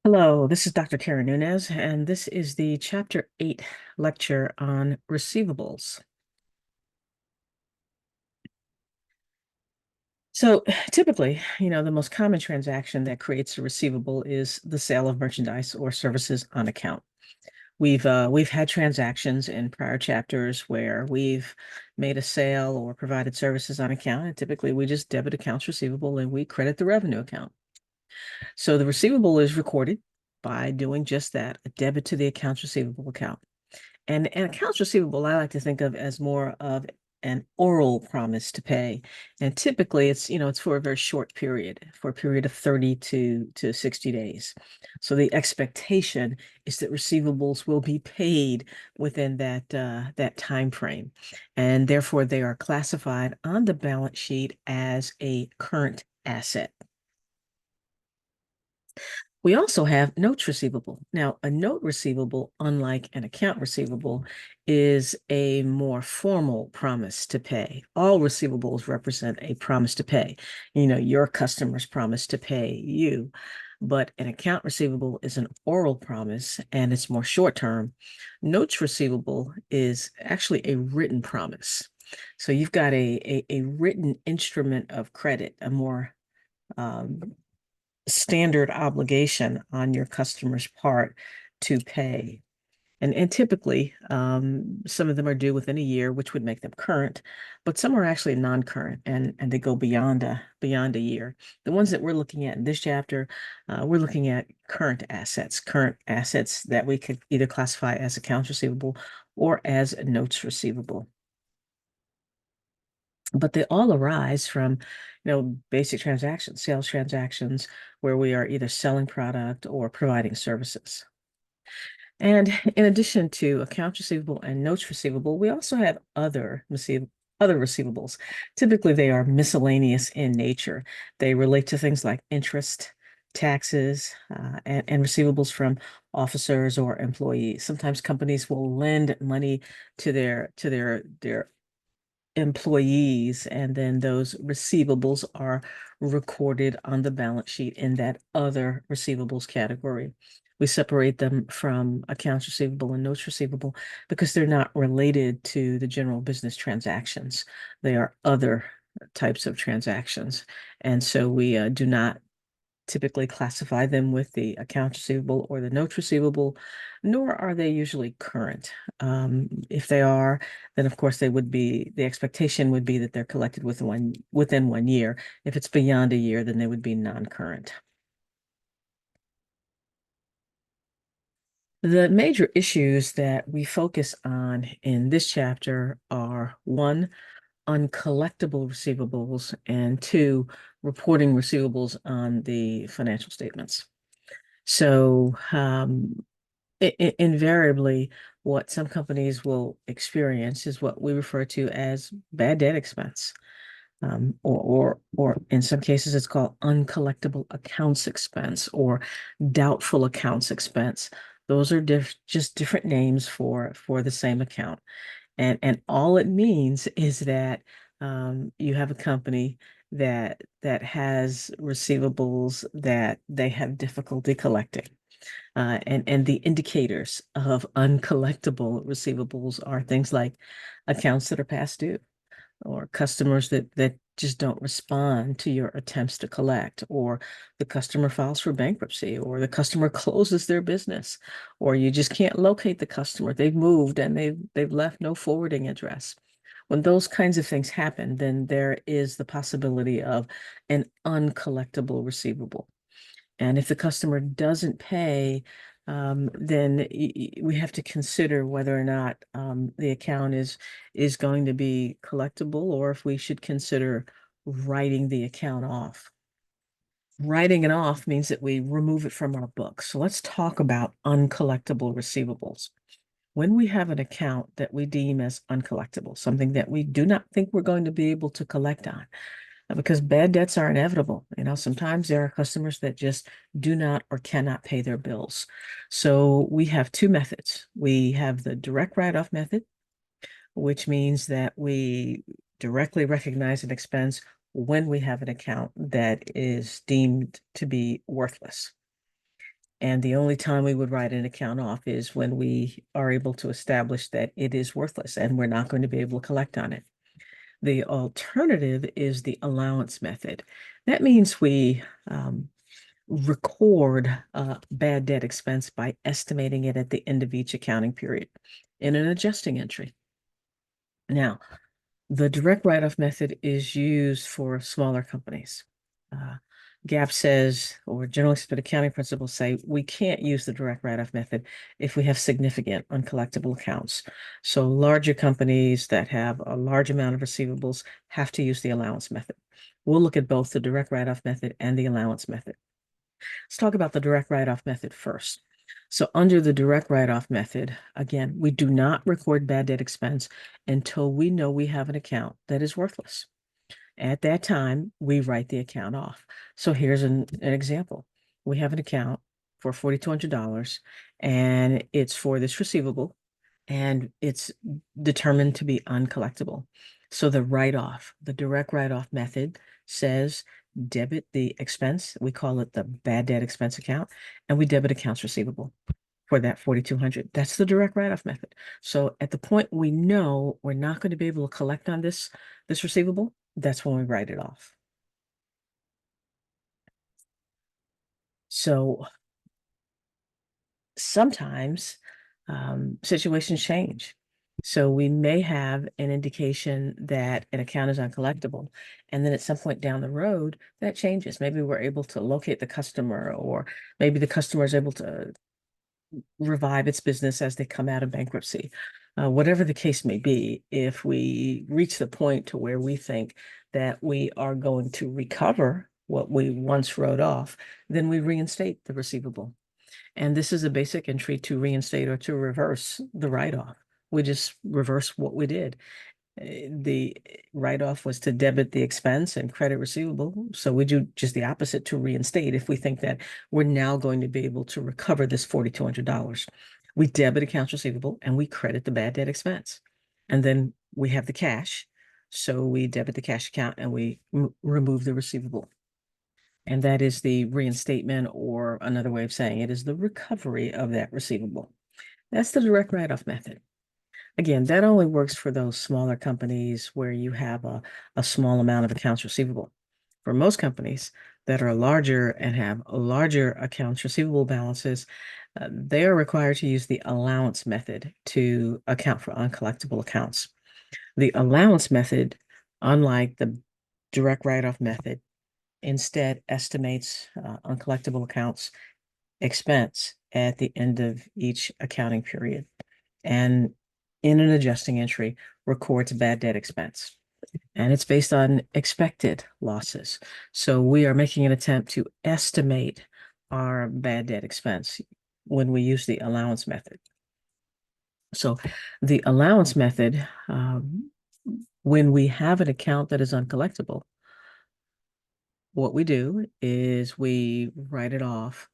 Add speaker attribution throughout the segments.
Speaker 1: Hello, this is Dr. Karen Nunez, and this is the Chapter 8 lecture on receivables. So typically, the most common transaction that creates a receivable is the sale of merchandise or services on account. We've had transactions in prior chapters where we've made a sale or provided services on account, and typically we just debit accounts receivable and we credit the revenue account. So the receivable is recorded by doing just that, a debit to the accounts receivable account. And accounts receivable, I like to think of as more of an oral promise to pay. And typically it's for a very short period, for a period of 30 to 60 days. So the expectation is that receivables will be paid within that time frame. And therefore they are classified on the balance sheet as a current asset. We also have notes receivable. Now, a note receivable, unlike an account receivable, is a more formal promise to pay. All receivables represent a promise to pay. Your customers promise to pay you. But an account receivable is an oral promise and it's more short term. Notes receivable is actually a written promise. So you've got a written instrument of credit, a more um, standard obligation on your customer's part to pay. And typically, some of them are due within a year, which would make them current, but some are actually non-current and they go beyond a year. The ones that we're looking at in this chapter, we're looking at current assets that we could either classify as accounts receivable or as notes receivable. But they all arise from, basic transactions, sales transactions, where we are either selling product or providing services. And in addition to accounts receivable and notes receivable, we also have other receivables. Typically, they are miscellaneous in nature. They relate to things like interest, taxes, and receivables from officers or employees. Sometimes companies will lend money to their employees, and then those receivables are recorded on the balance sheet in that other receivables category. We separate them from accounts receivable and notes receivable because they're not related to the general business transactions. They are other types of transactions. And so we do not typically classify them with the accounts receivable or the notes receivable, nor are they usually current. If they are, then of course the expectation would be that they're collected within 1 year. If it's beyond a year, then they would be non-current. The major issues that we focus on in this chapter are one, uncollectible receivables, and two, reporting receivables on the financial statements. So invariably, what some companies will experience is what we refer to as bad debt expense, or in some cases it's called uncollectible accounts expense or doubtful accounts expense. Those are just different names for the same account, and all it means is that you have a company that has receivables that they have difficulty collecting. And the indicators of uncollectible receivables are things like accounts that are past due, or customers that just don't respond to your attempts to collect, or the customer files for bankruptcy, or the customer closes their business, or you just can't locate the customer. They've moved and they've left no forwarding address. When those kinds of things happen, then there is the possibility of an uncollectible receivable. And if the customer doesn't pay, then we have to consider whether or not the account is going to be collectible, or if we should consider writing the account off. Writing it off means that we remove it from our books. So let's talk about uncollectible receivables. When we have an account that we deem as uncollectible, something that we do not think we're going to be able to collect on, because bad debts are inevitable. Sometimes there are customers that just do not or cannot pay their bills. So we have two methods. We have the direct write-off method, which means that we directly recognize an expense when we have an account that is deemed to be worthless. And the only time we would write an account off is when we are able to establish that it is worthless and we're not going to be able to collect on it. The alternative is the allowance method. That means we record bad debt expense by estimating it at the end of each accounting period in an adjusting entry. Now, the direct write-off method is used for smaller companies. GAAP says, or generally accepted accounting principles say, we can't use the direct write-off method if we have significant uncollectible accounts. So larger companies that have a large amount of receivables have to use the allowance method. We'll look at both the direct write-off method and the allowance method. Let's talk about the direct write-off method first. So under the direct write-off method, again, we do not record bad debt expense until we know we have an account that is worthless. At that time, we write the account off. So here's an example. We have an account for $4,200 and it's for this receivable and it's determined to be uncollectible. So the write-off, the direct write-off method says debit the expense. We call it the bad debt expense account, and we debit accounts receivable for that 4,200. That's the direct write-off method. So at the point we know we're not going to be able to collect on this receivable, that's when we write it off. So sometimes situations change. So we may have an indication that an account is uncollectible, and then at some point down the road, that changes. Maybe we're able to locate the customer, or maybe the customer is able to revive its business as they come out of bankruptcy. Whatever the case may be, if we reach the point to where we think that we are going to recover what we once wrote off, then we reinstate the receivable. And this is a basic entry to reinstate or to reverse the write-off. We just reverse what we did. The write-off was to debit the expense and credit receivable. So we do just the opposite to reinstate if we think that we're now going to be able to recover this $4,200. We debit accounts receivable and we credit the bad debt expense. And then we have the cash. So we debit the cash account and we remove the receivable. And that is the reinstatement, or another way of saying it is the recovery of that receivable. That's the direct write-off method. Again, that only works for those smaller companies where you have a small amount of accounts receivable. For most companies that are larger and have larger accounts receivable balances, they are required to use the allowance method to account for uncollectible accounts. The allowance method, unlike the direct write-off method, instead estimates uncollectible accounts expense at the end of each accounting period, and in an adjusting entry records bad debt expense. And it's based on expected losses. So we are making an attempt to estimate our bad debt expense when we use the allowance method. So the allowance method, when we have an account that is uncollectible, what we do is we write it off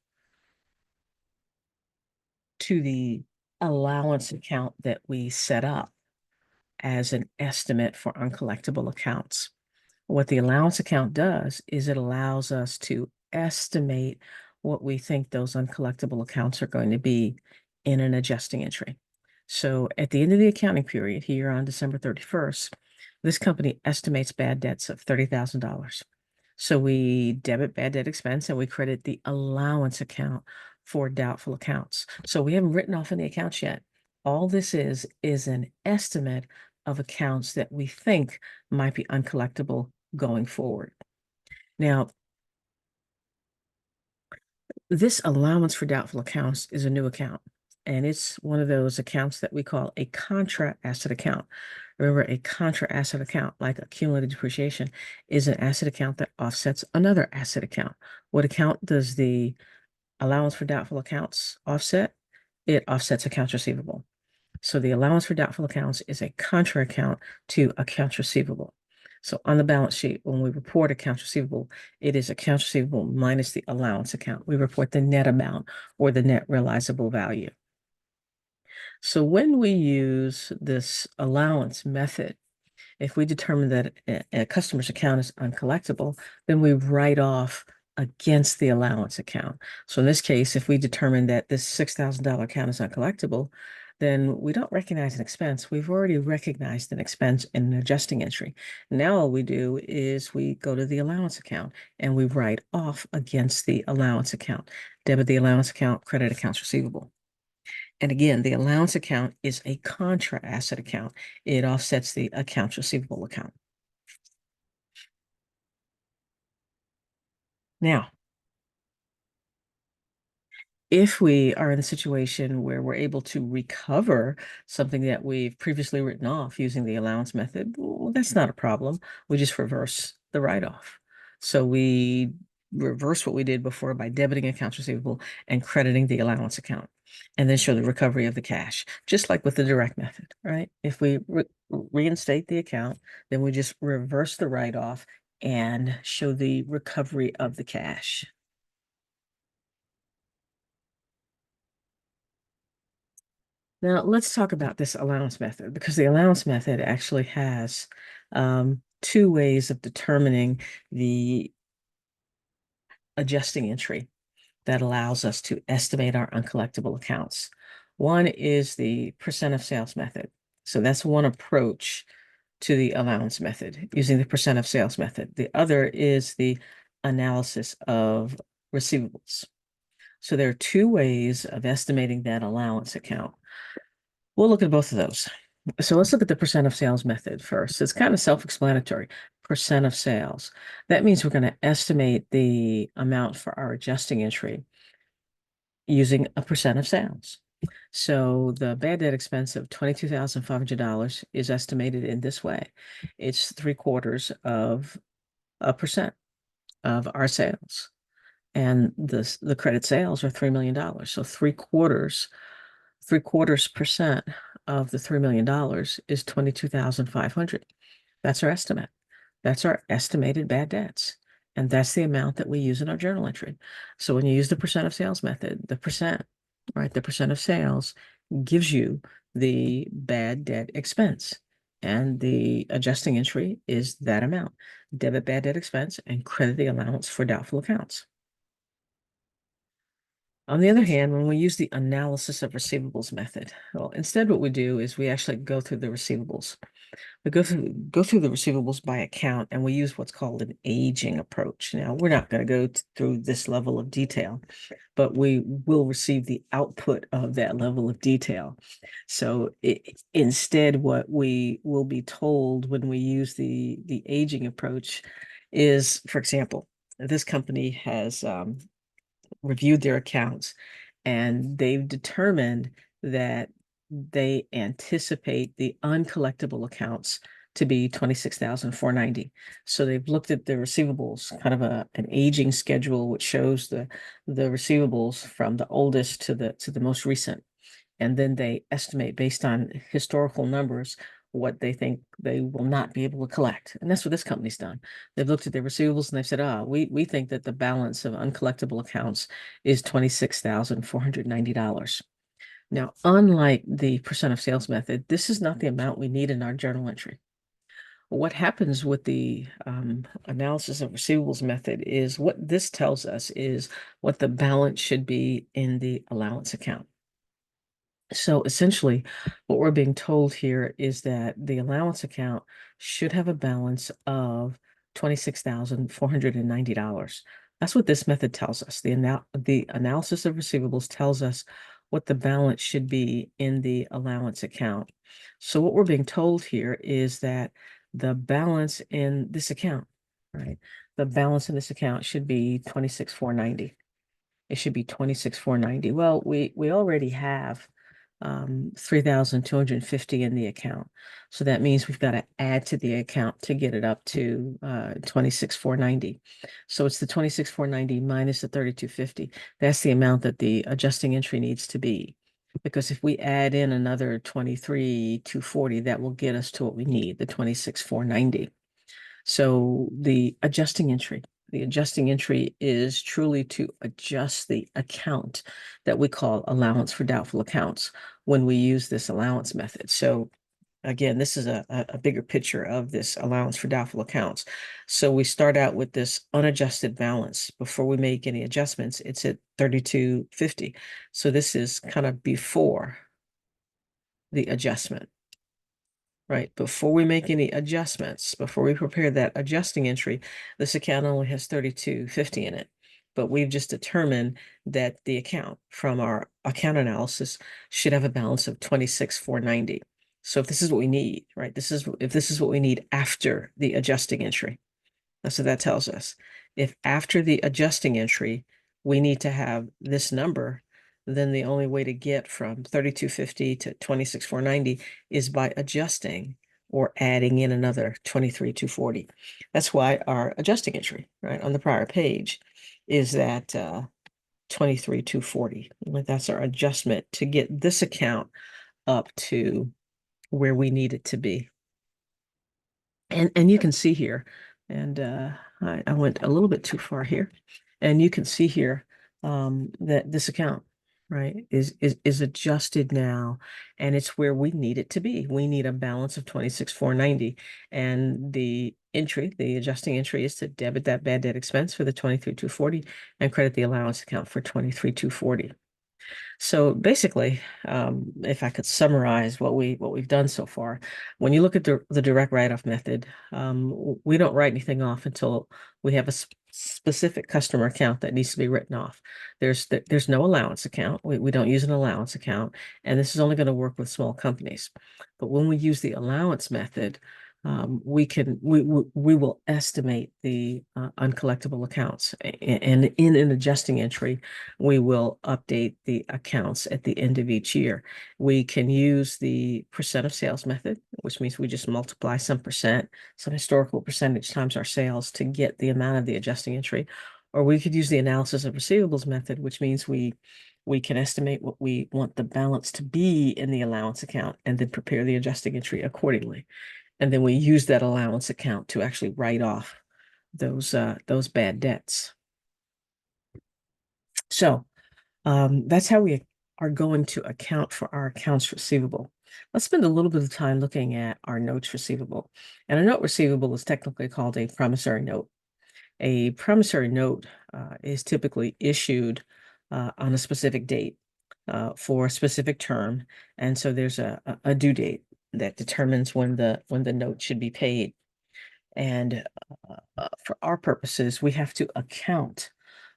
Speaker 1: to the allowance account that we set up as an estimate for uncollectible accounts. What the allowance account does is it allows us to estimate what we think those uncollectible accounts are going to be in an adjusting entry. So at the end of the accounting period here on December 31st, this company estimates bad debts of $30,000. So we debit bad debt expense and we credit the allowance account for doubtful accounts. So we haven't written off any accounts yet. All this is an estimate of accounts that we think might be uncollectible going forward. Now, this allowance for doubtful accounts is a new account, and it's one of those accounts that we call a contra asset account. Remember, a contra asset account, like accumulated depreciation, is an asset account that offsets another asset account. What account does the allowance for doubtful accounts offset? It offsets accounts receivable. So the allowance for doubtful accounts is a contra account to accounts receivable. So on the balance sheet, when we report accounts receivable, it is accounts receivable minus the allowance account. We report the net amount or the net realizable value. So when we use this allowance method, if we determine that a customer's account is uncollectible, then we write off against the allowance account. So in this case, if we determine that this $6,000 account is uncollectible, then we don't recognize an expense. We've already recognized an expense in an adjusting entry. Now all we do is we go to the allowance account and we write off against the allowance account. Debit the allowance account, credit accounts receivable. And again, the allowance account is a contra asset account. It offsets the accounts receivable account. Now, if we are in a situation where we're able to recover something that we've previously written off using the allowance method, well, that's not a problem. We just reverse the write-off. So we reverse what we did before by debiting accounts receivable and crediting the allowance account, and then show the recovery of the cash, just like with the direct method, right? If we reinstate the account, then we just reverse the write-off and show the recovery of the cash. Now, let's talk about this allowance method, because the allowance method actually has two ways of determining the adjusting entry that allows us to estimate our uncollectible accounts. One is the percent of sales method. So that's one approach to the allowance method, using the percent of sales method. The other is the analysis of receivables. So there are two ways of estimating that allowance account. We'll look at both of those. So let's look at the percent of sales method first. It's kind of self-explanatory. Percent of sales. That means we're going to estimate the amount for our adjusting entry using a percent of sales. So the bad debt expense of $22,500 is estimated in this way. It's 0.75% of our sales. And the credit sales are $3 million. So three quarters percent of the $3 million is 22,500. That's our estimate. That's our estimated bad debts. And that's the amount that we use in our journal entry. So when you use the percent of sales method, the percent, right, the percent of sales gives you the bad debt expense. And the adjusting entry is that amount. Debit bad debt expense and credit the allowance for doubtful accounts. On the other hand, when we use the analysis of receivables method, well, instead what we do is we actually go through the receivables. We go through the receivables by account, and we use what's called an aging approach. Now, we're not going to go through this level of detail, but we will receive the output of that level of detail. So instead, what we will be told when we use the aging approach is, for example, this company has reviewed their accounts, and they've determined that they anticipate the uncollectible accounts to be 26,490. So they've looked at the receivables, kind of an aging schedule, which shows the receivables from the oldest to the most recent. And then they estimate based on historical numbers what they think they will not be able to collect. And that's what this company's done. They've looked at their receivables and they've said, we think that the balance of uncollectible accounts is $26,490. Now, unlike the percent of sales method, this is not the amount we need in our journal entry. What happens with the analysis of receivables method is, what this tells us is what the balance should be in the allowance account. So essentially, what we're being told here is that the allowance account should have a balance of $26,490. That's what this method tells us. The analysis of receivables tells us what the balance should be in the allowance account. So what we're being told here is that the balance in this account, right? The balance in this account should be 26,490. It should be 26,490. Well, we already have 3,250 in the account. So that means we've got to add to the account to get it up to 26,490. So it's the 26,490 minus the 3,250. That's the amount that the adjusting entry needs to be. Because if we add in another 23,240, that will get us to what we need, the 26,490. So the adjusting entry is truly to adjust the account that we call allowance for doubtful accounts when we use this allowance method. So again, this is a bigger picture of this allowance for doubtful accounts. So we start out with this unadjusted balance. Before we make any adjustments, it's at 3250. So this is kind of before the adjustment, right? Before we make any adjustments, before we prepare that adjusting entry, this account only has 3250 in it. But we've just determined that the account from our account analysis should have a balance of 26,490. So if this is what we need, right? If this is what we need after the adjusting entry. That's what that tells us. If after the adjusting entry, we need to have this number, then the only way to get from 3250 to 26,490 is by adjusting or adding in another 23,240. That's why our adjusting entry, right, on the prior page is that 23,240. That's our adjustment to get this account up to where we need it to be. And you can see here, and I went a little bit too far here, and you can see here that this account, right, is adjusted now, and it's where we need it to be. We need a balance of 26,490, and the adjusting entry is to debit that bad debt expense for the 23,240 and credit the allowance account for 23,240. So basically, if I could summarize what we've done so far, when you look at the direct write-off method, we don't write anything off until we have a specific customer account that needs to be written off. There's no allowance account. We don't use an allowance account, and this is only going to work with small companies. But when we use the allowance method, we will estimate the uncollectible accounts, and in an adjusting entry, we will update the accounts at the end of each year. We can use the percent of sales method, which means we just multiply some historical percentage times our sales to get the amount of the adjusting entry. Or we could use the analysis of receivables method, which means we can estimate what we want the balance to be in the allowance account and then prepare the adjusting entry accordingly. And then we use that allowance account to actually write off those bad debts. So that's how we are going to account for our accounts receivable. Let's spend a little bit of time looking at our notes receivable. And a note receivable is technically called a promissory note. A promissory note is typically issued on a specific date for a specific term. And so there's a due date that determines when the note should be paid. And for our purposes, we have to account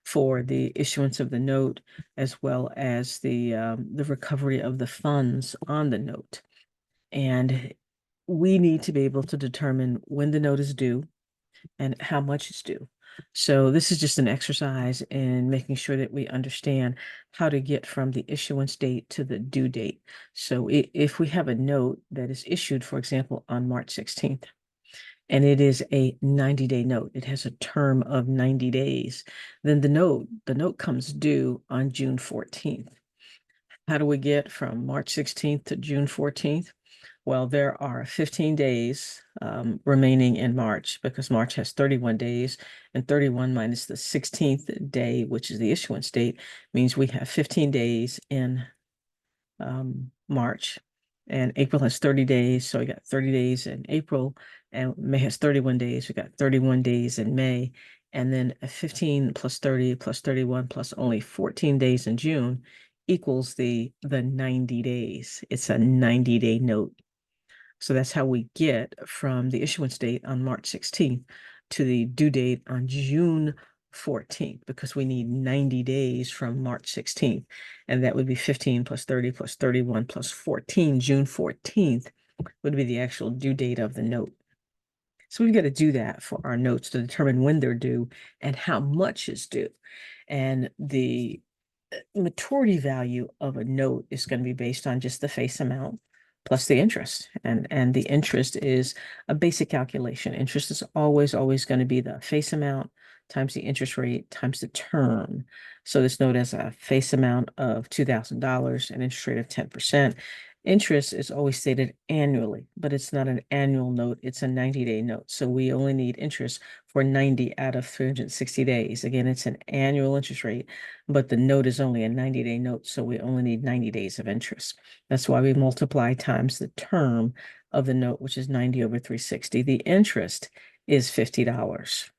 Speaker 1: for the issuance of the note as well as the recovery of the funds on the note. And we need to be able to determine when the note is due and how much is due. So this is just an exercise in making sure that we understand how to get from the issuance date to the due date. So if we have a note that is issued, for example, on March 16th, and it is a 90-day note, it has a term of 90 days, then the note comes due on June 14th. How do we get from March 16th to June 14th? Well, there are 15 days remaining in March because March has 31 days, and 31 minus the 16th day, which is the issuance date, means we have 15 days in March. And April has 30 days, so we got 30 days in April, and May has 31 days. We got 31 days in May, and then 15 plus 30 plus 31 plus only 14 days in June equals the 90 days. It's a 90-day note. So that's how we get from the issuance date on March 16th to the due date on June 14th, because we need 90 days from March 16th. And that would be 15 plus 30 plus 31 plus 14. June 14th would be the actual due date of the note. So we've got to do that for our notes to determine when they're due and how much is due. And the maturity value of a note is going to be based on just the face amount plus the interest. And the interest is a basic calculation. Interest is always going to be the face amount times the interest rate times the term. So this note has a face amount of $2,000, an interest rate of 10%. Interest is always stated annually, but it's not an annual note, it's a 90-day note. So we only need interest for 90 out of 360 days. Again, it's an annual interest rate, but the note is only a 90-day note, so we only need 90 days of interest. That's why we multiply times the term of the note, which is 90 over 360. The interest is $50.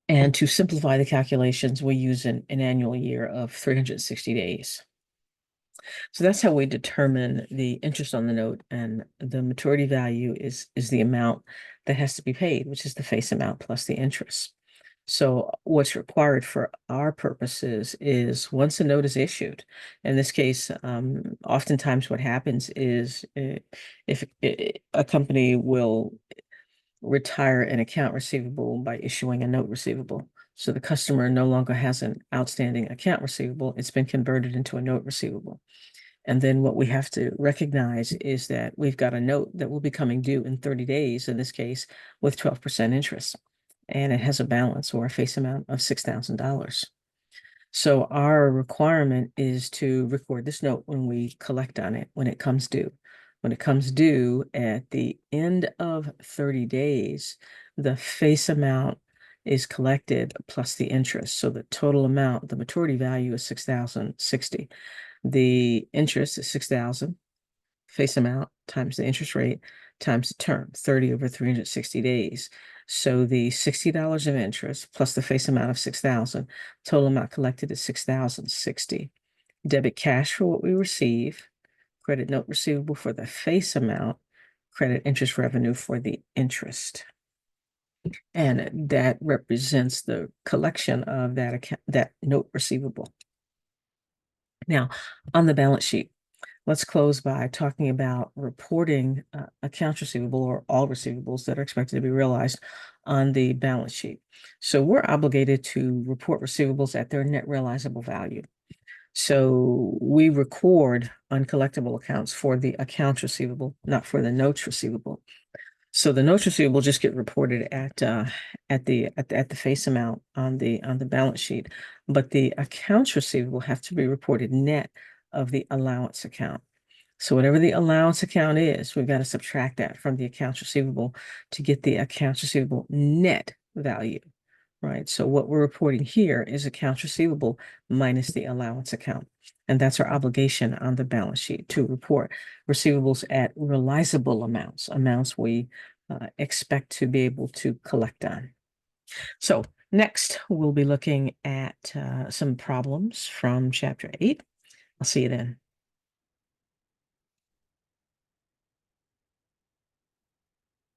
Speaker 1: And to simplify the calculations, we use an annual year of 360 days. So that's how we determine the interest on the note, and the maturity value is the amount that has to be paid, which is the face amount plus the interest. So what's required for our purposes is once a note is issued, in this case, oftentimes what happens is if a company will retire an account receivable by issuing a note receivable. So the customer no longer has an outstanding account receivable. It's been converted into a note receivable. And then what we have to recognize is that we've got a note that will be coming due in 30 days, in this case, with 12% interest. And it has a balance or a face amount of $6,000. So our requirement is to record this note when we collect on it, when it comes due. When it comes due at the end of 30 days, the face amount is collected plus the interest. So the total amount, the maturity value is $6,060. The interest is $6,000, face amount times the interest rate times the term, 30 over 360 days. So the $60 of interest plus the face amount of 6,000, total amount collected is 6,060. Debit cash for what we receive, credit note receivable for the face amount, credit interest revenue for the interest. And that represents the collection of that account, that note receivable. Now, on the balance sheet, let's close by talking about reporting accounts receivable or all receivables that are expected to be realized on the balance sheet. So we're obligated to report receivables at their net realizable value. So we record uncollectible accounts for the accounts receivable, not for the notes receivable. So the notes receivable just get reported at the face amount on the balance sheet, but the accounts receivable have to be reported net of the allowance account. So whatever the allowance account is, we've got to subtract that from the accounts receivable to get the accounts receivable net value, right? So what we're reporting here is accounts receivable minus the allowance account. And that's our obligation on the balance sheet, to report receivables at realizable amounts, amounts we expect to be able to collect on. So next, we'll be looking at some problems from Chapter 8. I'll see you then.